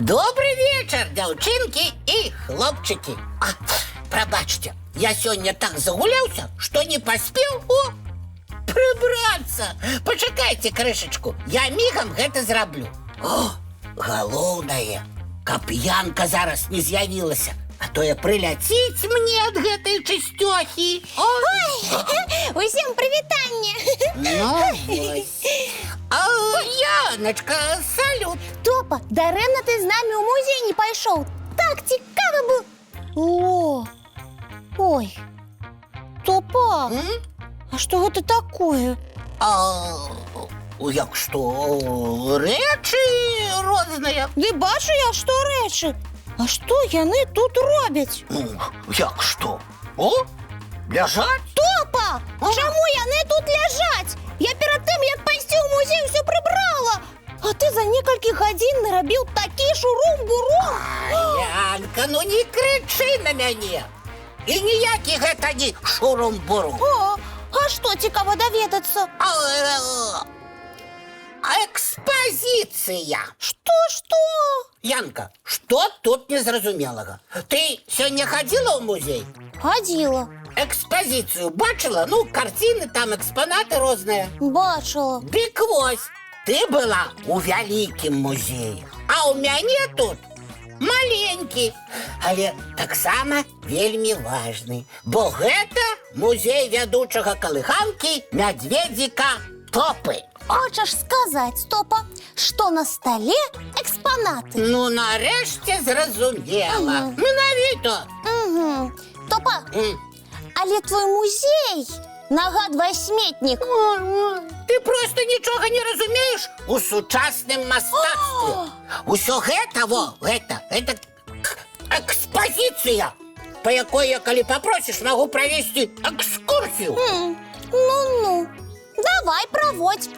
Добрый вечер, девчонки и хлопчики. Пробачьте, я сегодня так загулялся, что не поспел прибраться. Почекайте крышечку, я мигом это зраблю. Галоўнае, каб Янка зараз не з'явілася, а то я прыляціць мне ад гэтай чысцёхі. Усім прывітанне! Ну, вось. Яночка, салют. Топа, дарэмна ты з намі ў музей не пайшоў. Так цікава было. Ой, Топа, а што гэта такое? Як што, рэчы розныя. Ды бачу я, што рэчы. А што яны тут робяць? Як што? Ляжаць? Топа, чаму яны тут ляжаць? Я перад тым, як пайсці ў музей, усё прыбрала. А ты за некалькі гадзін нарабіў такі шурум-бурум. Янка, ну не крычы на мяне. І ніякі гэта не шурум-бурум. А што цікава даведацца? Экспазіцыя. Што? Янка, што тут незразумелага? Ты сёння хадзіла ў музей? Хадзіла. Экспазіцыю бачыла? Ну, карціны, там экспанаты розныя. Бачыла. Дык вось, ты была ў вялікім музеі, а ў мяне тут маленькі, але таксама вельмі важны, бо гэта музей вядучага калыханкі мядзведзіка Топы. Хочаш сказаць, Топа, што на стале экспанаты? Ну, нарэшце зразумела. Менавіта. Топа, але твой музей нагадвае сметнік. Ты просто нічога не разумееш у сучасным мастацтве. Усё гэта, гэта экспазіцыя, па якой я, калі папросіш, магу правесці экскурсію. Ну, давай праводь.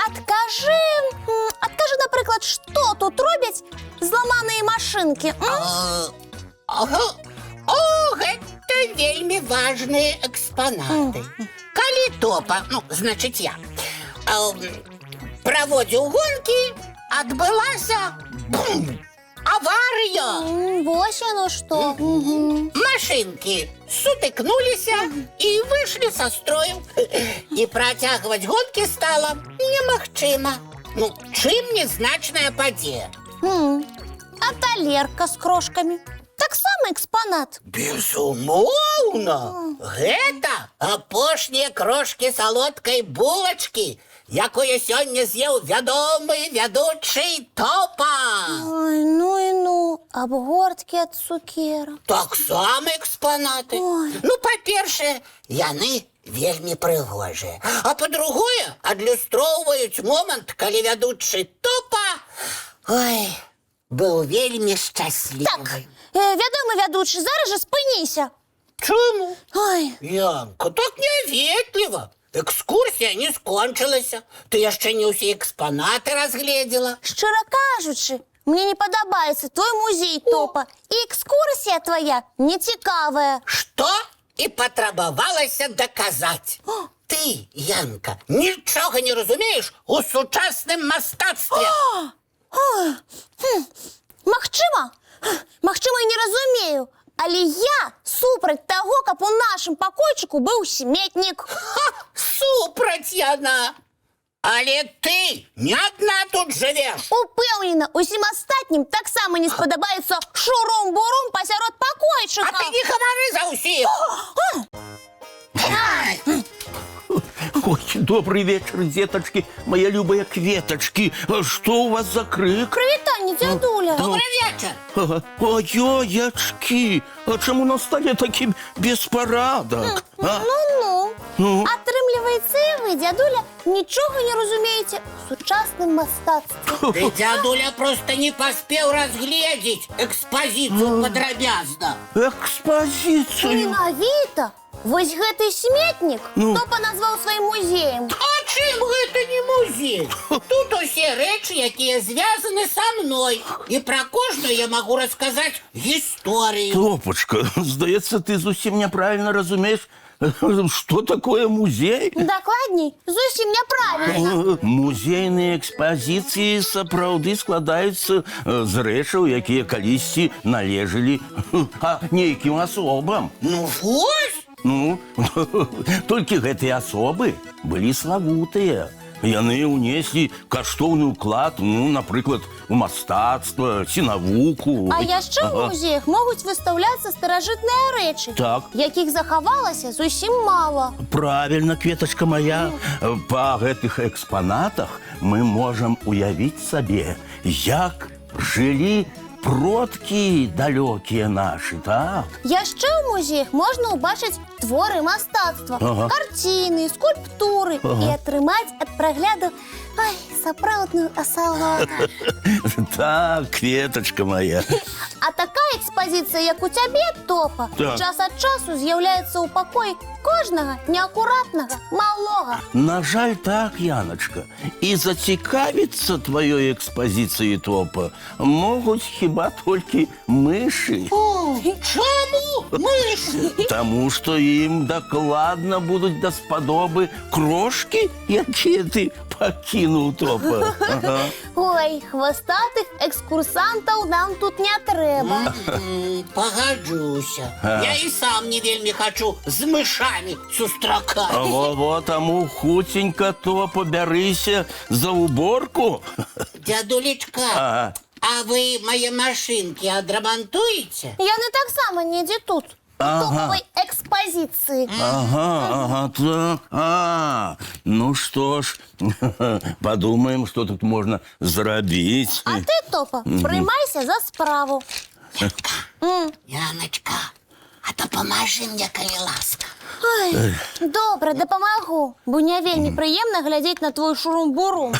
Адкажы, напрыклад, што тут робяць зламаныя машынкі? Гэта вельмі важныя экспанаты. Калі Топа, значыць я, праводзіў гонкі, адбылася аварыя. Вось яно што. Машынкі сутыкнуліся і выйшлі са строю. І працягваць гонкі стала немагчыма. Чым незначная падзея? А талерка з крошкамі? Таксама экспанат. Безумоўна! Гэта апошнія крошкі салодкай булачкі, якую сёння з'еў вядомы вядучы Топа. Ой, ну, абгорткі ад цукерак. Таксама экспанаты. Па-першае, яны вельмі прыгожыя. А па-другое, адлюстроўваюць момант, калі вядучы Топа быў вельмі шчаслівы. Так, вядомы вядучы, зараз жа спыніся. Чаму? Ой, Янка, так няветліва. Экскурсія не скончылася. Ты яшчэ не ўсе экспанаты разгледзела. шчыра кажучы, мне не падабаецца твой музей, Топа. І экскурсія твая нецікавая. Што і патрабавалася даказаць. Ты, Янка, нічога не разумееш у сучасным мастацтве. Магчыма, і не разумею, але я супраць таго, каб у нашым пакойчыку быў сметнік. Супраць яна. Але ты не адна тут жывеш. Упэўнена, усім астатнім таксама не спадабаецца шурум-бурум пасярод пакойчыка. А ты не гавары за ўсіх. Ой, добрый вечер, деточки, моя любая кветочки. Что у вас за крик? Прывітанне, дзядуля. Добрый вечер. Ой-ой-ячки, а чему на столе такі беспарадак? Ну, атрымліваецца, Виявляється, і ви, дядуля, нічого не розумієте у сучасному мистецтві. Ты, дядуля, просто не поспел разглядеть экспозицию подробязно. Экспозицию? Менавіта! Вось гэты сметнік Топа назваў сваім музеем. А чым гэта не музей? Тут усе рэчы, якія звязаны са мной. І пра кожную я магу расказаць гісторыю. Топочка, здаецца, ты зусім няправільна разумееш, што такое музей? Дакладней, зусім няправільна. Музейныя экспазіцыі сапраўды складаюцца з рэчаў, якія калісьці належалі нейкім асобам. Ну вось! Ну, толькі гэтыя асобы былі славутыя. Яны ўнеслі каштоўны ўклад, напрыклад, у мастацтва ці навуку. А яшчэ ў музеях могуць выстаўляцца старажытныя рэчы, Так. якіх захавалася зусім мала. Правильно, кветочка моя. Па гэтых экспанатах мы можам уявіць сабе, як жылі продкі далёкія нашы, так? Яшчэ ў музеях можна ўбачыць творы мастацтва, карціны, скульптуры і атрымаць ад прагляду сапраўдную асалоду. Так, кветочка моя. А такая экспазіцыя, як у цябе, Топа, Так. час ад часу з'яўляецца ў пакоі кожнага неакуратнага малога. На жаль, так, Яночка. І зацікавіцца тваёй экспазіцыяй, Топа, могуць хіба толькі мышы. Чаму мышы? Таму што ім дакладна будуць даспадобы крошкі, якія ты пакінуў, Топа. Ой, хвастатых экскурсантаў нам тут не трэба. Пагаджуся. Я і сам не вельмі хачу з мышамі сустракаць. Во, таму хуценька, Топа, бярыся за уборку. Дядулечка, а вы мае машынкі адрамантуеце? Яны таксама недзе тут, у топавай экспазіцыі. Ага, так. Ну што ж, падумаем, што тут можна зрабіць. А ты, Топа, прымайся за справу. Яночка, а дапамажы мне, калі ласка. Ой, добра, дапамагу, бо не вельмі прыемна глядзець на твой шурум-бурум.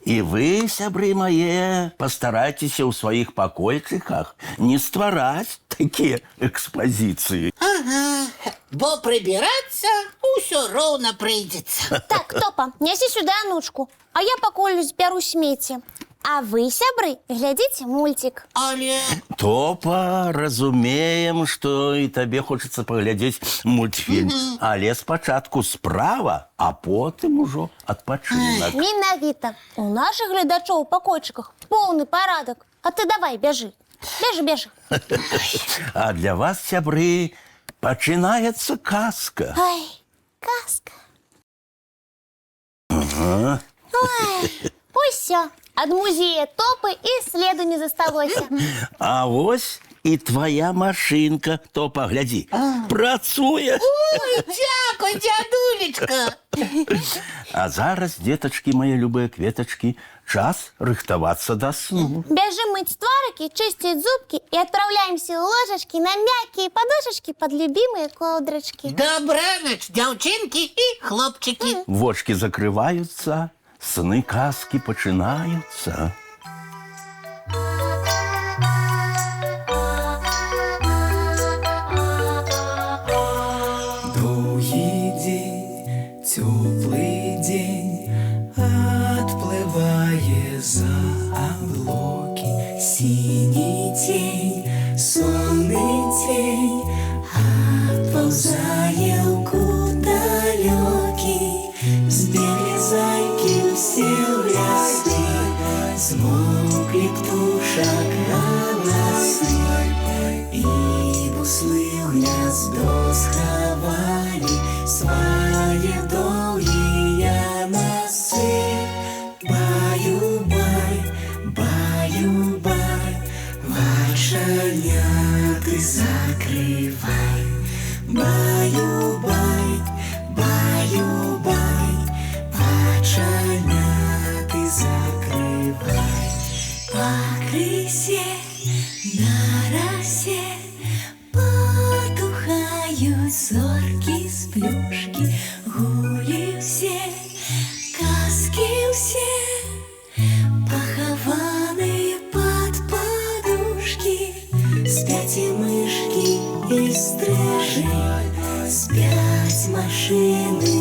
І вы, сябры мае, пастарайцеся ў сваіх пакойчыках не ствараць такія экспазіцыі. Ага, бо прыбірацца ўсё роўна прыйдзецца. Так, Топа, нясі сюды анучку, а я пакуль збяру смецце. А вы, сябры, глядзіце мульцік. Але... Топа, разумеем, што і табе хочацца паглядзець мультфільм. Але спачатку справа, а потым ужо адпачынак. Менавіта. У нашых глядачоў у пакойчыках поўны парадак. А ты давай, бяжы. Бяжы. А для вас, сябры, пачынаецца казка. Ай, казка. Ой, усё. Ад музея Топы і следу не засталося. А вось і твоя машынка, Топа, глядзі, працуе. Ой, дзякуй, дзядулечка. А зараз, дзетачкі, мае любыя кветачкі, час рыхтавацца да сну. Бяжым мыць тварыкі, чысціць зубкі і адпраўляемся ў ложачкі на мяккія падушачкі пад любімыя коўдрачкі. Добраноч, дзяўчынкі і хлопчыкі. Вочки закрываюцца, сны казкі пачынаюцца. Доўгі дзень, цёплы дзень, адплывае за аблокі. Сіні цень, сонны цень, адпаўзае ў кут далёкі. Збеглі зайкі ўсе ў лясе, машины